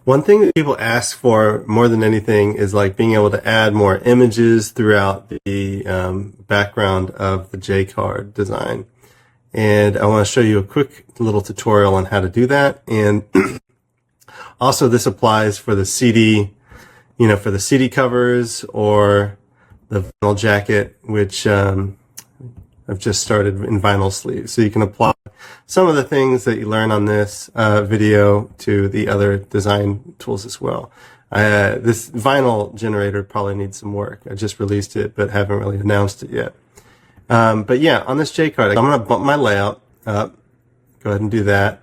One thing that people ask for more than anything is like being able to add more images throughout the background of the J card design. And I want to show you a quick little tutorial on how to do that. And also this applies for the CD, for the CD covers or the vinyl jacket, which I've just started in vinyl sleeves. So you can apply some of the things that you learn on this video to the other design tools as well. This vinyl generator probably needs some work. I just released it, but haven't really announced it yet. But yeah, on this J card, I'm going to bump my layout up. Go ahead and do that.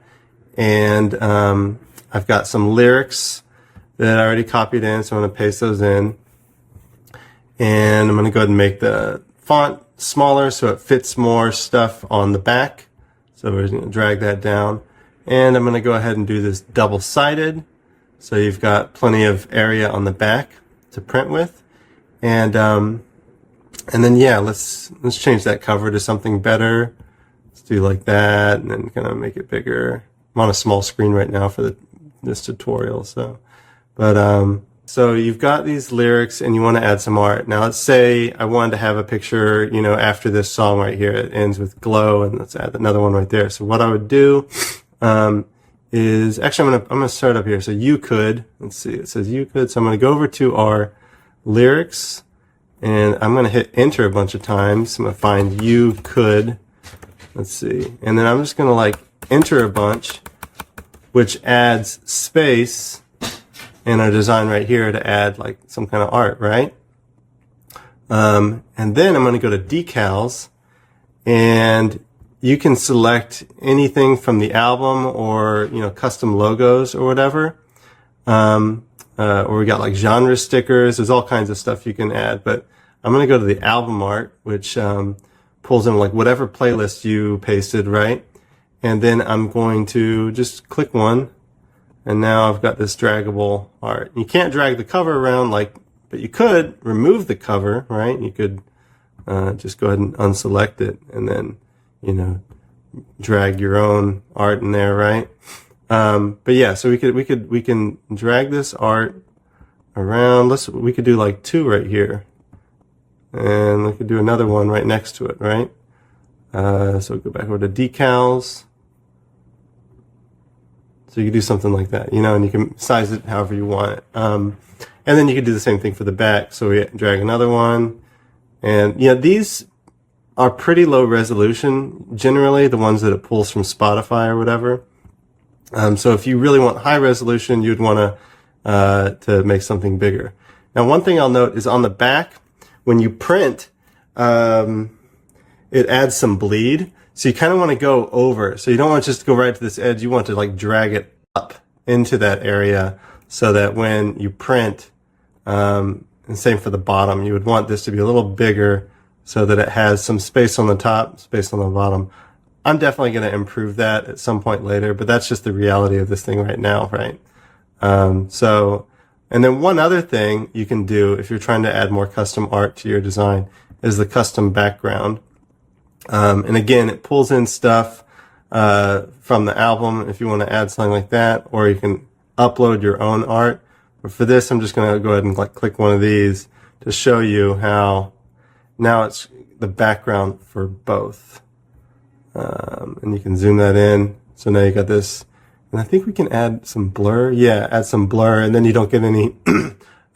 And I've got some lyrics that I already copied in, so I'm going to paste those in. And I'm going to go ahead and make the font smaller so it fits more stuff on the back. So we're going to drag that down. And I'm going to go ahead and do this double-sided. So you've got plenty of area on the back to print with. And then yeah, let's change that cover to something better. Let's do like that and then kind of make it bigger. I'm on a small screen right now for this tutorial, so so you've got these lyrics and you want to add some art. Now let's say I wanted to have a picture, after this song right here. It ends with glow, and let's add another one right there. So what I would do is actually I'm gonna start up here. So you could, let's see, it says you could. So I'm gonna go over to our lyrics and I'm gonna hit enter a bunch of times. I'm gonna find you could, let's see, and then I'm just gonna like enter a bunch, which adds space in our design right here to add like some kind of art, right? And then I'm going to go to Decals, and you can select anything from the album or, custom logos or whatever. Or we got like genre stickers. There's all kinds of stuff you can add, but I'm going to go to the album art, which pulls in like whatever playlist you pasted, right? And then I'm going to just click one. And now I've got this draggable art. You can't drag the cover around but you could remove the cover, right? You could just go ahead and unselect it and then, drag your own art in there, right? But yeah, so we can drag this art around. We could do like two right here. And we could do another one right next to it, right? So go back over to Decals. So you can do something like that, and you can size it however you want it. And then you can do the same thing for the back. So we drag another one. And, these are pretty low resolution, generally, the ones that it pulls from Spotify or whatever. So if you really want high resolution, you'd want to make something bigger. Now, one thing I'll note is on the back, when you print, it adds some bleed. So you kind of want to go over. So you don't want to just go right to this edge. You want to like drag it up into that area so that when you print, and same for the bottom, you would want this to be a little bigger so that it has some space on the top, space on the bottom. I'm definitely going to improve that at some point later, but that's just the reality of this thing right now, right? And then one other thing you can do if you're trying to add more custom art to your design is the custom background. And again, it pulls in stuff from the album if you want to add something like that, or you can upload your own art. But for this, I'm just going to go ahead and click one of these to show you how now it's the background for both. And you can zoom that in. So now you got this. And I think we can add some blur. Yeah, add some blur, and then you don't get any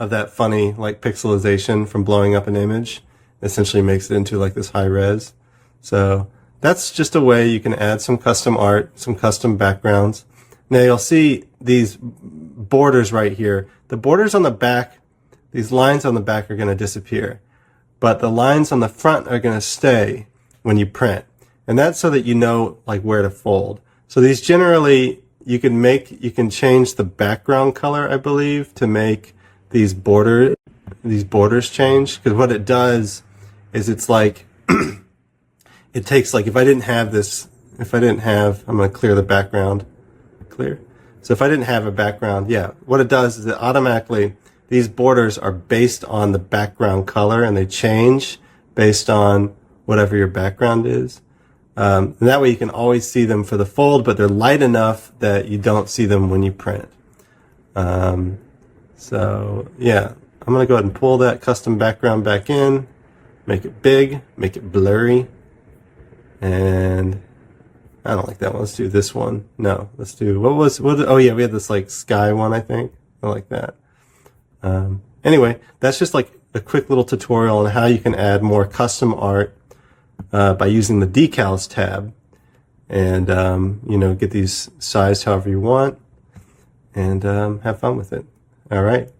of that funny pixelization from blowing up an image. It essentially makes it into like this high res. So that's just a way you can add some custom art, some custom backgrounds. Now you'll see these borders right here. The borders on the back, these lines on the back are going to disappear, but the lines on the front are going to stay when you print. And that's so that you know where to fold. So these generally, you can change the background color, I believe, to make these borders change. Because what it does is it's like, it takes if I didn't have this, I'm going to clear the background. Clear. So if I didn't have a background, yeah, what it does is it automatically, these borders are based on the background color and they change based on whatever your background is. And that way you can always see them for the fold, but they're light enough that you don't see them when you print. So yeah, I'm going to go ahead and pull that custom background back in, make it big, make it blurry, and I don't like that one. Let's do this one. No, let's do, oh yeah, we had this like sky one, I think. I like that. Anyway, that's just like a quick little tutorial on how you can add more custom art by using the Decals tab, and you know, get these sized however you want, and have fun with it. All right.